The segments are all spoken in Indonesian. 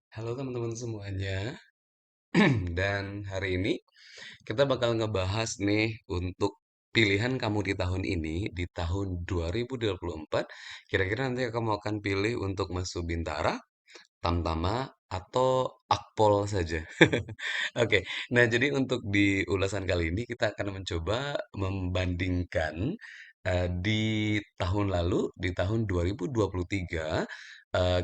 Halo teman-teman semuanya, dan hari ini kita bakal ngebahas nih untuk pilihan kamu di tahun ini, di tahun 2024. Kira-kira nanti kamu akan pilih untuk masuk Bintara, Tamtama, atau Akpol saja. Oke, nah jadi untuk di ulasan kali ini kita akan mencoba membandingkan di tahun lalu, di tahun 2023,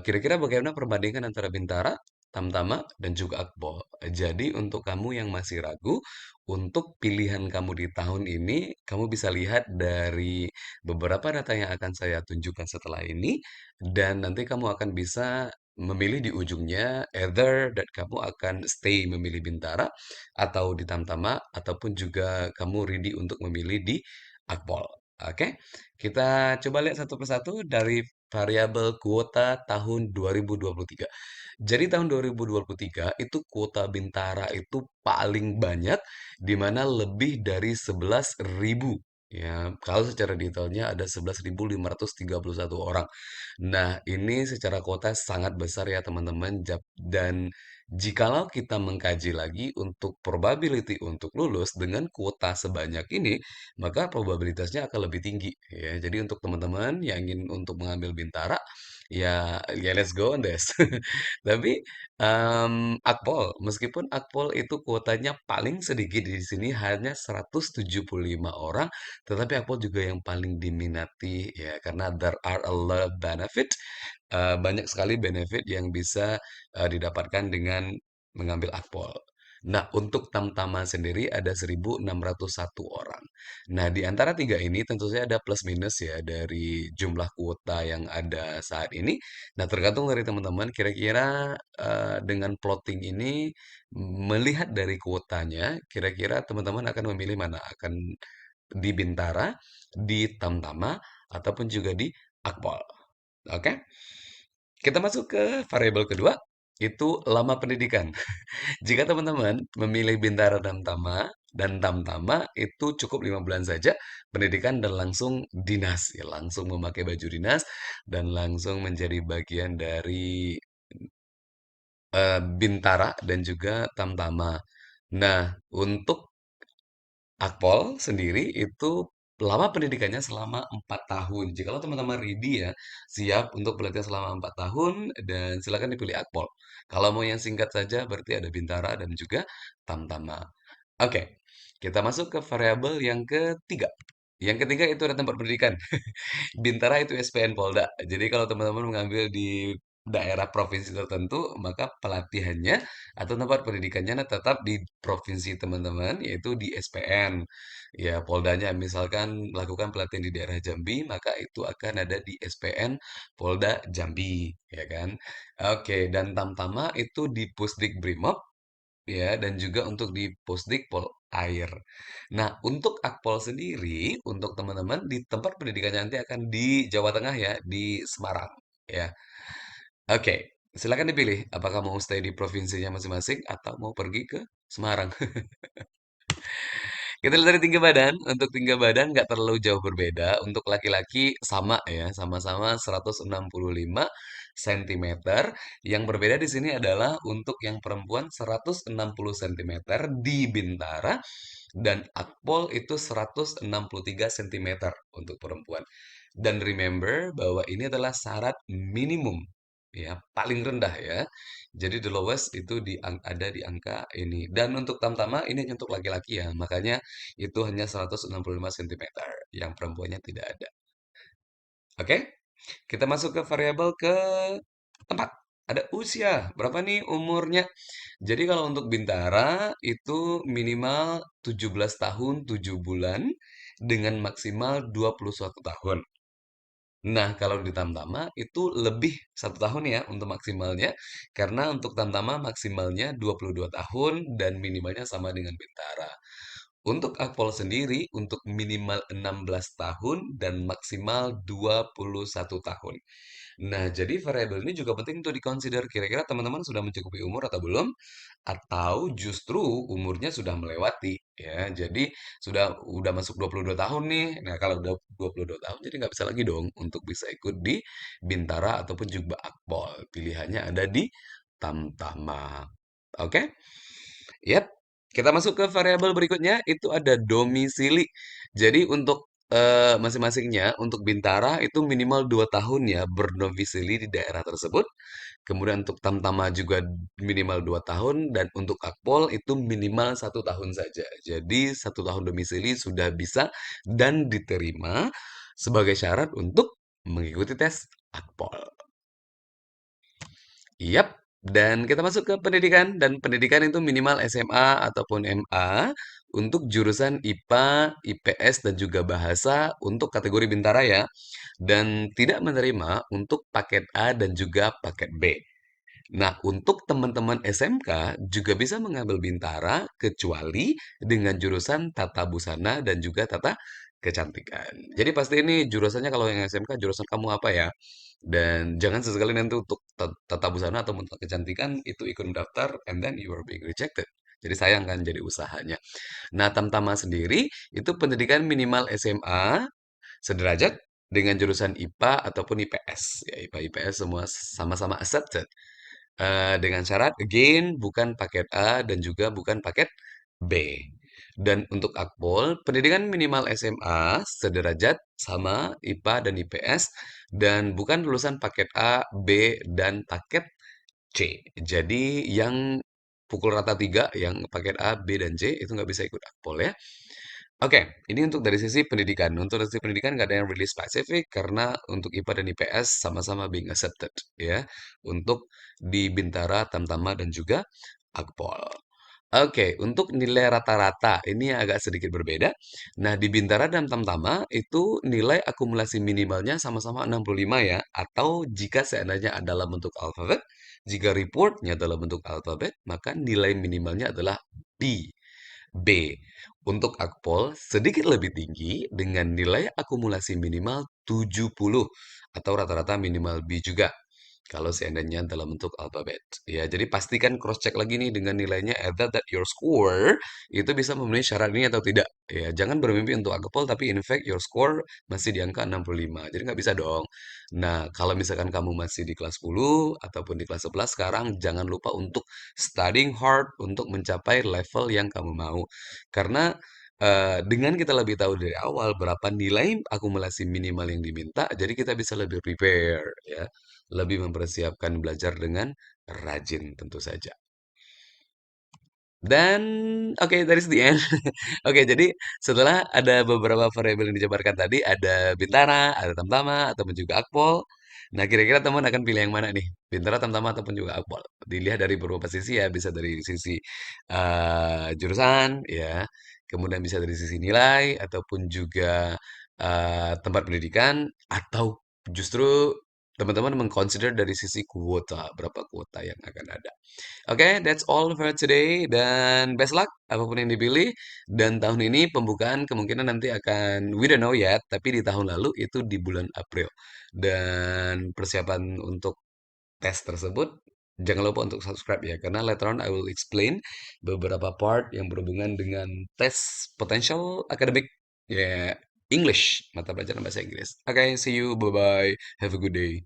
kira-kira bagaimana perbandingan antara Bintara, Tamtama, dan juga Akpol. Jadi untuk kamu yang masih ragu, untuk pilihan kamu di tahun ini, kamu bisa lihat dari beberapa data yang akan saya tunjukkan setelah ini, dan nanti kamu akan bisa memilih di ujungnya either that kamu akan stay memilih Bintara atau di Tamtama ataupun juga kamu ready untuk memilih di Akpol. Oke, kita coba lihat satu persatu dari variabel kuota tahun 2023. Jadi tahun 2023 itu kuota Bintara itu paling banyak di mana lebih dari 11.000. Ya, kalau secara detailnya ada 11.531 orang. Nah, ini secara kuota sangat besar ya teman-teman. Dan jikalau kita mengkaji lagi untuk probability untuk lulus dengan kuota sebanyak ini, maka probabilitasnya akan lebih tinggi ya. Jadi untuk teman-teman yang ingin untuk mengambil Bintara, ya let's go on this. Tapi Akpol, meskipun Akpol itu kuotanya paling sedikit di sini hanya 175 orang, tetapi Akpol juga yang paling diminati ya karena there are a lot of benefit, banyak sekali benefit yang bisa didapatkan dengan mengambil Akpol. Nah, untuk Tamtama sendiri ada 1.601 orang. Nah, di antara tiga ini tentu saja ada plus minus ya dari jumlah kuota yang ada saat ini. Nah, tergantung dari teman-teman kira-kira dengan plotting ini melihat dari kuotanya, kira-kira teman-teman akan memilih mana? Akan di Bintara, di Tamtama, ataupun juga di Akpol. Oke? Kita masuk ke variabel kedua, itu lama pendidikan. Jika teman-teman memilih Bintara dan Tamtama itu cukup 5 bulan saja pendidikan dan langsung dinas, ya, langsung memakai baju dinas dan langsung menjadi bagian dari Bintara dan juga Tamtama. Nah, untuk Akpol sendiri itu lama pendidikannya selama 4 tahun. Jikalau teman-teman ready ya, siap untuk pelatihan selama 4 tahun dan silakan dipilih Akpol. Kalau mau yang singkat saja berarti ada Bintara dan juga Tamtama. Oke, kita masuk ke variabel yang ketiga. Yang ketiga itu ada tempat pendidikan. Bintara itu SPN Polda. Jadi kalau teman-teman mengambil di daerah provinsi tertentu, maka pelatihannya atau tempat pendidikannya tetap di provinsi teman-teman, yaitu di SPN. Ya, Poldanya misalkan melakukan pelatihan di daerah Jambi, maka itu akan ada di SPN Polda Jambi, ya kan? Oke, dan Tamtama itu di Pusdik Brimob, ya, dan juga untuk di Pusdik Polair. Nah, untuk Akpol sendiri, untuk teman-teman di tempat pendidikannya nanti akan di Jawa Tengah ya, di Semarang, ya. Oke, silakan dipilih apakah mau stay di provinsinya masing-masing atau mau pergi ke Semarang. Kita lihat dari tinggi badan. Untuk tinggi badan nggak terlalu jauh berbeda. Untuk laki-laki sama ya, sama-sama 165 cm. Yang berbeda di sini adalah untuk yang perempuan 160 cm di Bintara dan Akpol itu 163 cm untuk perempuan. Dan remember bahwa ini adalah syarat minimum ya, paling rendah ya. Jadi the lowest itu ada di angka ini. Dan untuk Tamtama ini hanya untuk laki-laki ya, makanya itu hanya 165 cm. Yang perempuannya tidak ada. Oke, kita masuk ke variabel keempat. Ada usia. Berapa nih umurnya? Jadi kalau untuk Bintara itu minimal 17 tahun 7 bulan dengan maksimal 21 tahun. Nah, kalau di Tamtama itu lebih 1 tahun ya untuk maksimalnya. Karena untuk Tamtama maksimalnya 22 tahun dan minimalnya sama dengan Bintara. Untuk Akpol sendiri, untuk minimal 16 tahun dan maksimal 21 tahun. Nah, jadi variabel ini juga penting untuk dikonsider. Kira-kira teman-teman sudah mencukupi umur atau belum? Atau justru umurnya sudah melewati, ya. Jadi udah masuk 22 tahun nih. Nah, kalau udah 22 tahun jadi nggak bisa lagi dong untuk bisa ikut di Bintara ataupun juga Akpol. Pilihannya ada di Tamtama. Oke? Yap. Kita masuk ke variabel berikutnya, itu ada domisili. Jadi untuk masing-masingnya, untuk Bintara itu minimal 2 tahun ya berdomisili di daerah tersebut. Kemudian untuk Tamtama juga minimal 2 tahun, dan untuk Akpol itu minimal 1 tahun saja. Jadi 1 tahun domisili sudah bisa dan diterima sebagai syarat untuk mengikuti tes Akpol. Yap, dan kita masuk ke pendidikan, dan pendidikan itu minimal SMA ataupun MA untuk jurusan IPA, IPS, dan juga bahasa untuk kategori Bintara ya, dan tidak menerima untuk paket A dan juga paket B. Nah, untuk teman-teman SMK juga bisa mengambil Bintara kecuali dengan jurusan Tata Busana dan juga Tata Kecantikan. Jadi pasti ini jurusannya kalau yang SMK jurusan kamu apa ya? Dan jangan sesekali nanti untuk Tata Busana atau Tata Kecantikan itu ikut mendaftar and then you are being rejected. Jadi sayang kan jadi usahanya. Nah, Tamtama sendiri itu pendidikan minimal SMA sederajat dengan jurusan IPA ataupun IPS. Ya, IPA IPS semua sama-sama accepted. Dengan syarat again bukan paket A dan juga bukan paket B. Dan untuk Akpol, pendidikan minimal SMA sederajat sama IPA dan IPS dan bukan lulusan paket A, B, dan paket C. Jadi yang pukul rata 3, yang paket A, B, dan C itu nggak bisa ikut Akpol ya. Oke, ini untuk dari sisi pendidikan. Untuk dari sisi pendidikan nggak ada yang really spesifik karena untuk IPA dan IPS sama-sama being accepted ya untuk di Bintara, Tamtama dan juga Akpol. Oke, untuk nilai rata-rata ini yang agak sedikit berbeda. Nah, di Bintara dan Tamtama itu nilai akumulasi minimalnya sama-sama 65 ya, atau jika seandainya dalam bentuk alfabet, jika reportnya dalam bentuk alfabet, maka nilai minimalnya adalah B. B. Untuk Akpol sedikit lebih tinggi dengan nilai akumulasi minimal 70 atau rata-rata minimal B juga. Kalau seandainya dalam bentuk alfabet. Ya, jadi pastikan cross-check lagi nih dengan nilainya either that your score itu bisa memenuhi syarat ini atau tidak. Ya, jangan bermimpi untuk Akpol tapi in fact your score masih di angka 65. Jadi nggak bisa dong. Nah, kalau misalkan kamu masih di kelas 10 ataupun di kelas 11 sekarang jangan lupa untuk studying hard untuk mencapai level yang kamu mau. Karena dengan kita lebih tahu dari awal berapa nilai akumulasi minimal yang diminta, jadi kita bisa lebih prepare ya, lebih mempersiapkan belajar dengan rajin tentu saja. Dan oke, that is the end. Oke, jadi setelah ada beberapa variabel yang dijabarkan tadi, ada Bintara, ada Tamtama, ataupun juga Akpol. Nah, kira-kira teman akan pilih yang mana nih? Bintara, Tamtama, ataupun juga Akpol? Dilihat dari beberapa sisi ya, bisa dari sisi jurusan, ya, kemudian bisa dari sisi nilai, ataupun juga tempat pendidikan, atau justru teman-teman mengconsider dari sisi kuota, berapa kuota yang akan ada. Oke, that's all for today dan best luck apapun yang dipilih. Dan tahun ini pembukaan kemungkinan nanti akan we don't know yet, tapi di tahun lalu itu di bulan April. Dan persiapan untuk tes tersebut jangan lupa untuk subscribe ya karena later on I will explain beberapa part yang berhubungan dengan tes potential academic ya English, mata pelajaran bahasa Inggris. Oke, see you, bye bye. Have a good day.